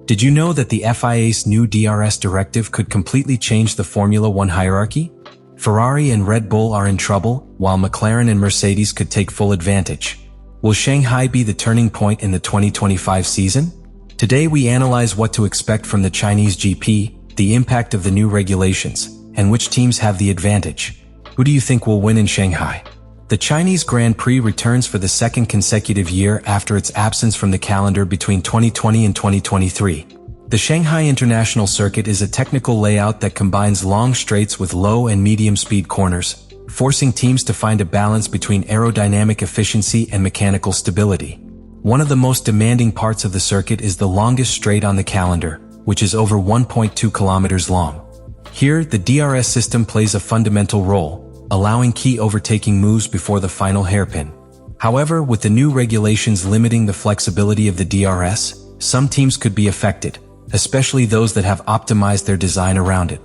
Did you know that the FIA's new DRS directive could completely change the Formula One hierarchy? Ferrari and Red Bull are in trouble, while McLaren and Mercedes could take full advantage. Will Shanghai be the turning point in the 2025 season? Today we analyze what to expect from the Chinese GP, the impact of the new regulations, and which teams have the advantage. Who do you think will win in Shanghai? The Chinese Grand Prix returns for the second consecutive year after its absence from the calendar between 2020 and 2023. The Shanghai International Circuit is a technical layout that combines long straights with low and medium speed corners, forcing teams to find a balance between aerodynamic efficiency and mechanical stability. One of the most demanding parts of the circuit is the longest straight on the calendar, which is over 1.2 kilometers long. Here, the DRS system plays a fundamental role, allowing key overtaking moves before the final hairpin. However, with the new regulations limiting the flexibility of the DRS, some teams could be affected, especially those that have optimized their design around it.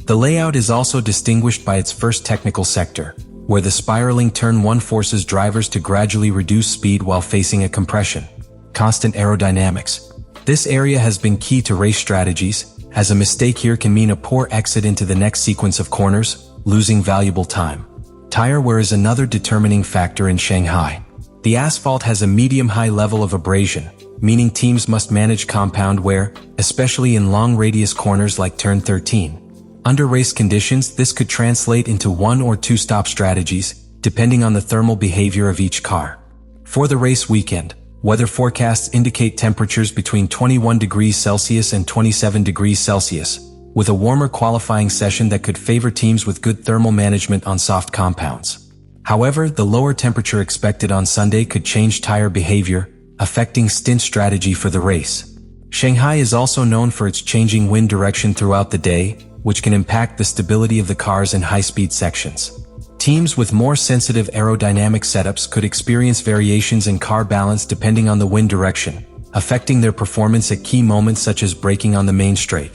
The layout is also distinguished by its first technical sector, where the spiraling turn 1 forces drivers to gradually reduce speed while facing a compression. Constant aerodynamics. This area has been key to race strategies, as a mistake here can mean a poor exit into the next sequence of corners, losing valuable time. Tire wear is another determining factor in Shanghai. The asphalt has a medium-high level of abrasion, meaning teams must manage compound wear, especially in long radius corners like turn 13. Under race conditions, this could translate into 1 or 2 stop strategies, depending on the thermal behavior of each car. For the race weekend, weather forecasts indicate temperatures between 21 degrees Celsius and 27 degrees Celsius, with a warmer qualifying session that could favor teams with good thermal management on soft compounds. However, the lower temperature expected on Sunday could change tire behavior, affecting stint strategy for the race. Shanghai is also known for its changing wind direction throughout the day, which can impact the stability of the cars in high-speed sections. Teams with more sensitive aerodynamic setups could experience variations in car balance depending on the wind direction, affecting their performance at key moments such as braking on the main straight.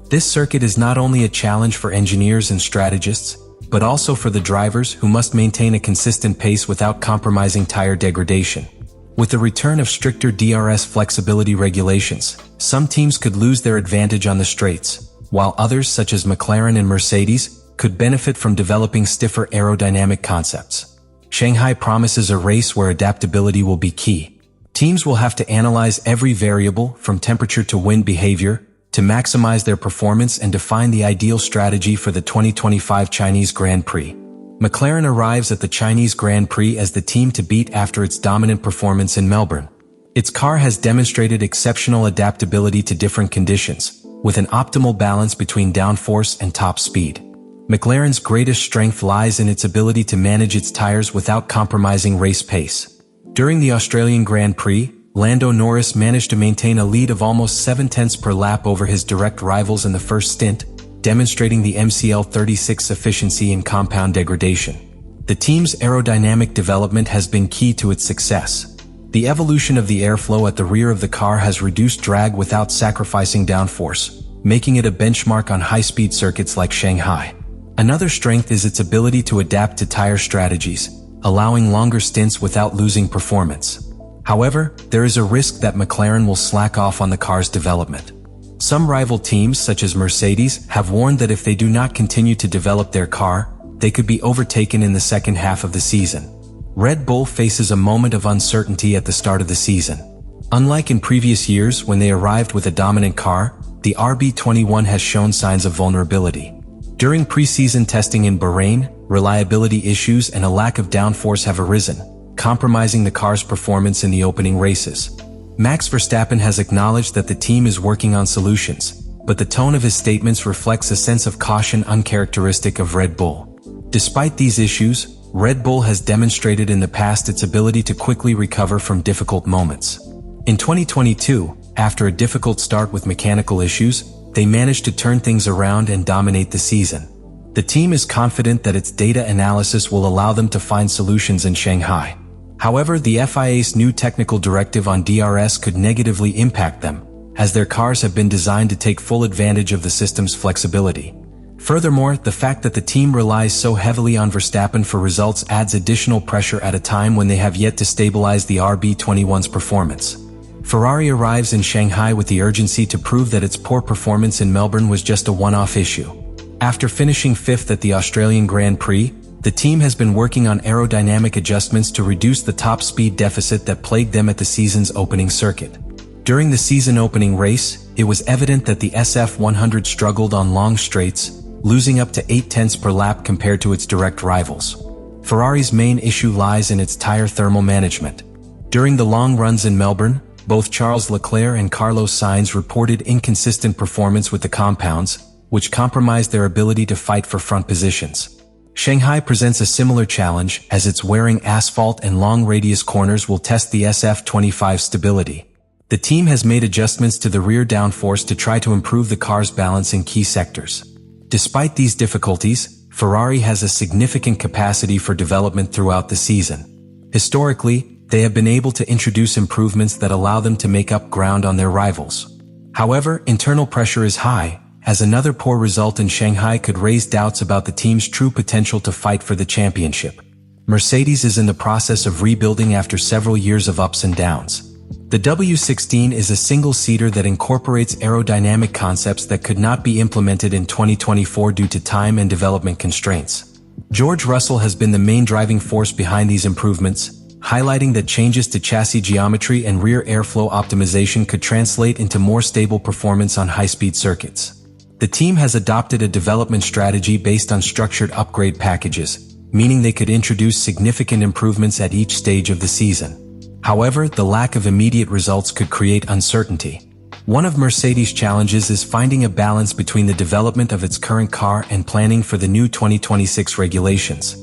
This circuit is not only a challenge for engineers and strategists, but also for the drivers who must maintain a consistent pace without compromising tire degradation. With the return of stricter DRS flexibility regulations, some teams could lose their advantage on the straights, while others such as McLaren and Mercedes could benefit from developing stiffer aerodynamic concepts. Shanghai promises a race where adaptability will be key. Teams will have to analyze every variable from temperature to wind behavior to maximize their performance and define the ideal strategy for the 2025 Chinese Grand Prix. McLaren arrives at the Chinese Grand Prix as the team to beat after its dominant performance in Melbourne. Its car has demonstrated exceptional adaptability to different conditions, with an optimal balance between downforce and top speed. McLaren's greatest strength lies in its ability to manage its tires without compromising race pace. During the Australian Grand Prix, Lando Norris managed to maintain a lead of almost 7/10 per lap over his direct rivals in the first stint, demonstrating the MCL36's efficiency in compound degradation. The team's aerodynamic development has been key to its success. The evolution of the airflow at the rear of the car has reduced drag without sacrificing downforce, making it a benchmark on high-speed circuits like Shanghai. Another strength is its ability to adapt to tire strategies, allowing longer stints without losing performance. However, there is a risk that McLaren will slack off on the car's development. Some rival teams, such as Mercedes, have warned that if they do not continue to develop their car, they could be overtaken in the second half of the season. Red Bull faces a moment of uncertainty at the start of the season. Unlike in previous years when they arrived with a dominant car, the RB21 has shown signs of vulnerability. During preseason testing in Bahrain, reliability issues and a lack of downforce have arisen, compromising the car's performance in the opening races. Max Verstappen has acknowledged that the team is working on solutions, but the tone of his statements reflects a sense of caution uncharacteristic of Red Bull. Despite these issues, Red Bull has demonstrated in the past its ability to quickly recover from difficult moments. In 2022, after a difficult start with mechanical issues, they managed to turn things around and dominate the season. The team is confident that its data analysis will allow them to find solutions in Shanghai. However, the FIA's new technical directive on DRS could negatively impact them, as their cars have been designed to take full advantage of the system's flexibility. Furthermore, the fact that the team relies so heavily on Verstappen for results adds additional pressure at a time when they have yet to stabilize the RB21's performance. Ferrari arrives in Shanghai with the urgency to prove that its poor performance in Melbourne was just a one-off issue. After finishing 5th at the Australian Grand Prix, the team has been working on aerodynamic adjustments to reduce the top speed deficit that plagued them at the season's opening circuit. During the season opening race, it was evident that the SF100 struggled on long straights, losing up to 0.8 per lap compared to its direct rivals. Ferrari's main issue lies in its tire thermal management. During the long runs in Melbourne, both Charles Leclerc and Carlos Sainz reported inconsistent performance with the compounds, which compromised their ability to fight for front positions. Shanghai presents a similar challenge, as its wearing asphalt and long radius corners will test the SF25 stability. The team has made adjustments to the rear downforce to try to improve the car's balance in key sectors. Despite these difficulties, Ferrari has a significant capacity for development throughout the season. Historically, they have been able to introduce improvements that allow them to make up ground on their rivals. However, internal pressure is high, as another poor result in Shanghai could raise doubts about the team's true potential to fight for the championship. Mercedes is in the process of rebuilding after several years of ups and downs. The W16 is a single-seater that incorporates aerodynamic concepts that could not be implemented in 2024 due to time and development constraints. George Russell has been the main driving force behind these improvements, highlighting that changes to chassis geometry and rear airflow optimization could translate into more stable performance on high-speed circuits. The team has adopted a development strategy based on structured upgrade packages, meaning they could introduce significant improvements at each stage of the season. However, the lack of immediate results could create uncertainty. One of Mercedes' challenges is finding a balance between the development of its current car and planning for the new 2026 regulations.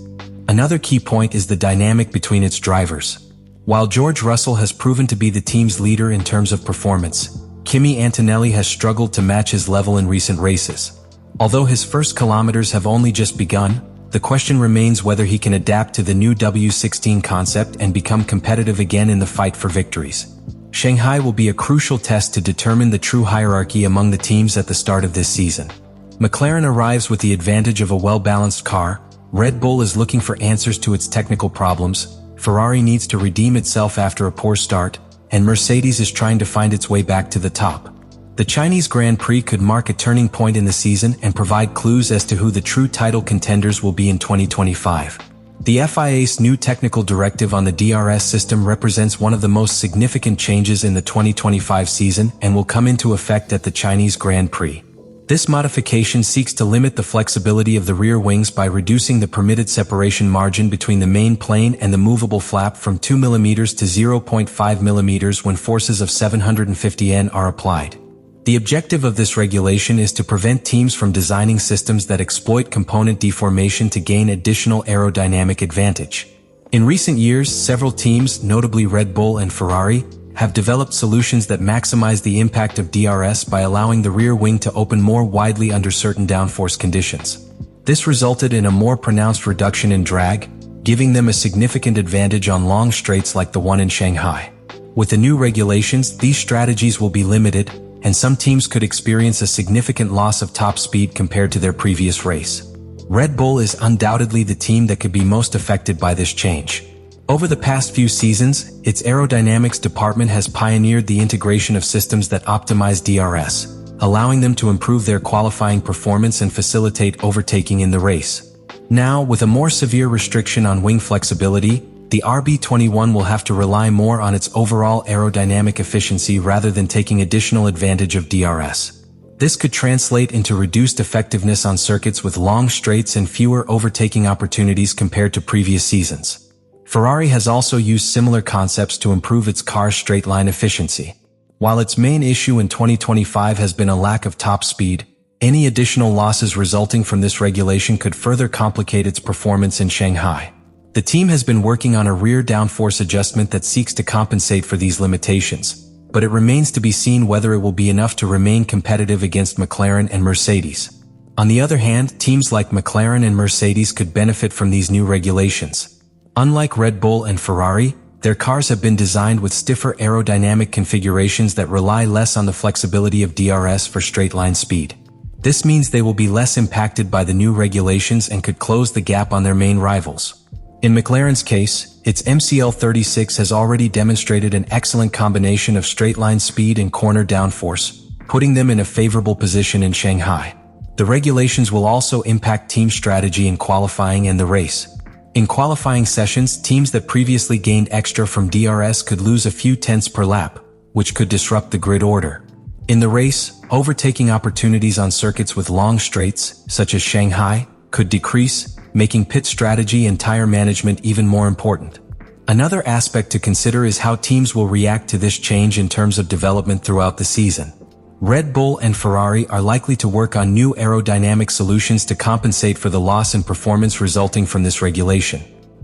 Another key point is the dynamic between its drivers. While George Russell has proven to be the team's leader in terms of performance, Kimi Antonelli has struggled to match his level in recent races. Although his first kilometers have only just begun, the question remains whether he can adapt to the new W16 concept and become competitive again in the fight for victories. Shanghai will be a crucial test to determine the true hierarchy among the teams at the start of this season. McLaren arrives with the advantage of a well-balanced car, Red Bull is looking for answers to its technical problems, Ferrari needs to redeem itself after a poor start, and Mercedes is trying to find its way back to the top. The Chinese Grand Prix could mark a turning point in the season and provide clues as to who the true title contenders will be in 2025. The FIA's new technical directive on the DRS system represents one of the most significant changes in the 2025 season and will come into effect at the Chinese Grand Prix. This modification seeks to limit the flexibility of the rear wings by reducing the permitted separation margin between the main plane and the movable flap from 2 mm to 0.5 mm when forces of 750 N are applied. The objective of this regulation is to prevent teams from designing systems that exploit component deformation to gain additional aerodynamic advantage. In recent years, several teams, notably Red Bull and Ferrari, have developed solutions that maximize the impact of DRS by allowing the rear wing to open more widely under certain downforce conditions. This resulted in a more pronounced reduction in drag, giving them a significant advantage on long straights like the one in Shanghai. With the new regulations, these strategies will be limited, and some teams could experience a significant loss of top speed compared to their previous race. Red Bull is undoubtedly the team that could be most affected by this change. Over the past few seasons, its aerodynamics department has pioneered the integration of systems that optimize DRS, allowing them to improve their qualifying performance and facilitate overtaking in the race. Now, with a more severe restriction on wing flexibility, the RB21 will have to rely more on its overall aerodynamic efficiency rather than taking additional advantage of DRS. This could translate into reduced effectiveness on circuits with long straights and fewer overtaking opportunities compared to previous seasons. Ferrari has also used similar concepts to improve its car's straight-line efficiency. While its main issue in 2025 has been a lack of top speed, any additional losses resulting from this regulation could further complicate its performance in Shanghai. The team has been working on a rear downforce adjustment that seeks to compensate for these limitations, but it remains to be seen whether it will be enough to remain competitive against McLaren and Mercedes. On the other hand, teams like McLaren and Mercedes could benefit from these new regulations. Unlike Red Bull and Ferrari, their cars have been designed with stiffer aerodynamic configurations that rely less on the flexibility of DRS for straight-line speed. This means they will be less impacted by the new regulations and could close the gap on their main rivals. In McLaren's case, its MCL36 has already demonstrated an excellent combination of straight-line speed and corner downforce, putting them in a favorable position in Shanghai. The regulations will also impact team strategy in qualifying and the race. In qualifying sessions, teams that previously gained extra from DRS could lose a few tenths per lap, which could disrupt the grid order. In the race, overtaking opportunities on circuits with long straights, such as Shanghai, could decrease, making pit strategy and tire management even more important. Another aspect to consider is how teams will react to this change in terms of development throughout the season. Red Bull and Ferrari are likely to work on new aerodynamic solutions to compensate for the loss in performance resulting from this regulation.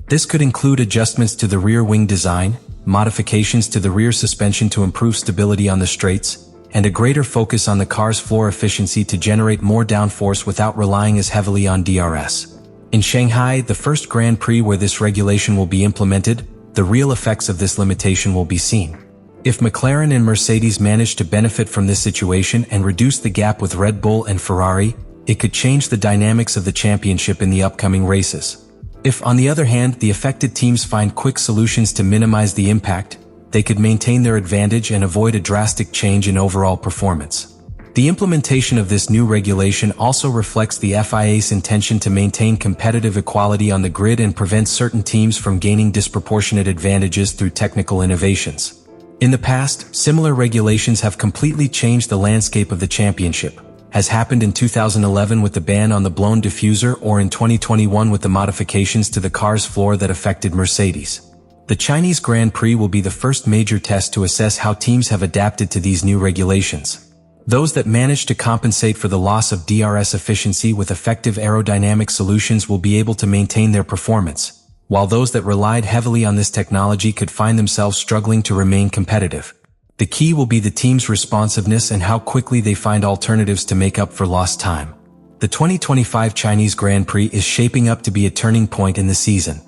This could include adjustments to the rear wing design, modifications to the rear suspension to improve stability on the straights, and a greater focus on the car's floor efficiency to generate more downforce without relying as heavily on DRS. In Shanghai, the first Grand Prix where this regulation will be implemented, the real effects of this limitation will be seen. If McLaren and Mercedes manage to benefit from this situation and reduce the gap with Red Bull and Ferrari, it could change the dynamics of the championship in the upcoming races. If, on the other hand, the affected teams find quick solutions to minimize the impact, they could maintain their advantage and avoid a drastic change in overall performance. The implementation of this new regulation also reflects the FIA's intention to maintain competitive equality on the grid and prevent certain teams from gaining disproportionate advantages through technical innovations. In the past, similar regulations have completely changed the landscape of the championship, as happened in 2011 with the ban on the blown diffuser or in 2021 with the modifications to the car's floor that affected Mercedes. The Chinese Grand Prix will be the first major test to assess how teams have adapted to these new regulations. Those that manage to compensate for the loss of DRS efficiency with effective aerodynamic solutions will be able to maintain their performance, while those that relied heavily on this technology could find themselves struggling to remain competitive. The key will be the team's responsiveness and how quickly they find alternatives to make up for lost time. The 2025 Chinese Grand Prix is shaping up to be a turning point in the season.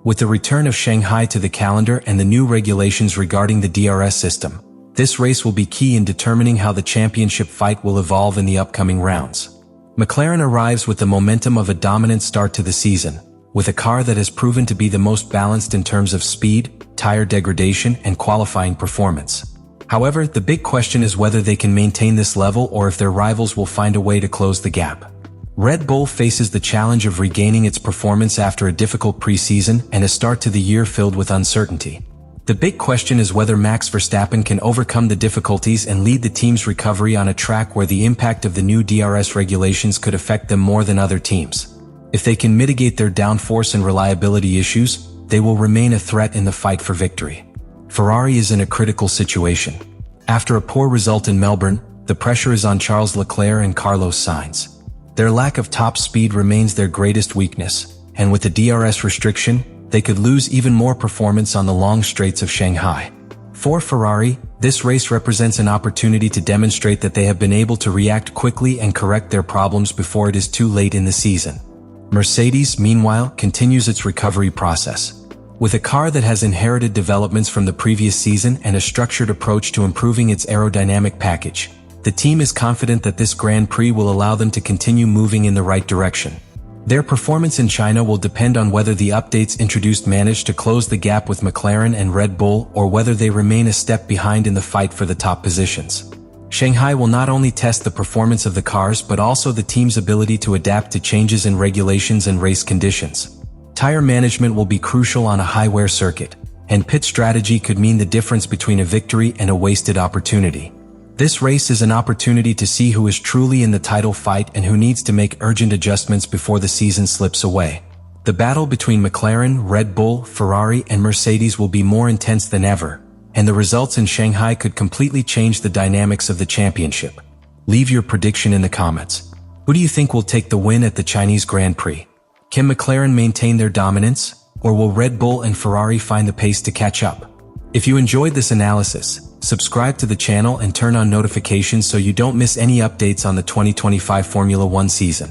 With the return of Shanghai to the calendar and the new regulations regarding the DRS system, this race will be key in determining how the championship fight will evolve in the upcoming rounds. McLaren arrives with the momentum of a dominant start to the season, with a car that has proven to be the most balanced in terms of speed, tire degradation, and qualifying performance. However, the big question is whether they can maintain this level or if their rivals will find a way to close the gap. Red Bull faces the challenge of regaining its performance after a difficult preseason and a start to the year filled with uncertainty. The big question is whether Max Verstappen can overcome the difficulties and lead the team's recovery on a track where the impact of the new DRS regulations could affect them more than other teams. If they can mitigate their downforce and reliability issues, they will remain a threat in the fight for victory. Ferrari is in a critical situation. After a poor result in Melbourne, the pressure is on Charles Leclerc and Carlos Sainz. Their lack of top speed remains their greatest weakness, and with the DRS restriction, they could lose even more performance on the long straights of Shanghai. For Ferrari, this race represents an opportunity to demonstrate that they have been able to react quickly and correct their problems before it is too late in the season. Mercedes, meanwhile, continues its recovery process. With a car that has inherited developments from the previous season and a structured approach to improving its aerodynamic package, the team is confident that this Grand Prix will allow them to continue moving in the right direction. Their performance in China will depend on whether the updates introduced manage to close the gap with McLaren and Red Bull or whether they remain a step behind in the fight for the top positions. Shanghai will not only test the performance of the cars but also the team's ability to adapt to changes in regulations and race conditions. Tire management will be crucial on a high-wear circuit, and pit strategy could mean the difference between a victory and a wasted opportunity. This race is an opportunity to see who is truly in the title fight and who needs to make urgent adjustments before the season slips away. The battle between McLaren, Red Bull, Ferrari, and Mercedes will be more intense than ever, and the results in Shanghai could completely change the dynamics of the championship. Leave your prediction in the comments. Who do you think will take the win at the Chinese Grand Prix? Can McLaren maintain their dominance, or will Red Bull and Ferrari find the pace to catch up? If you enjoyed this analysis, subscribe to the channel and turn on notifications so you don't miss any updates on the 2025 Formula 1 season.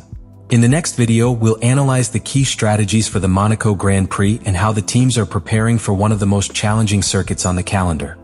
In the next video, we'll analyze the key strategies for the Monaco Grand Prix and how the teams are preparing for one of the most challenging circuits on the calendar.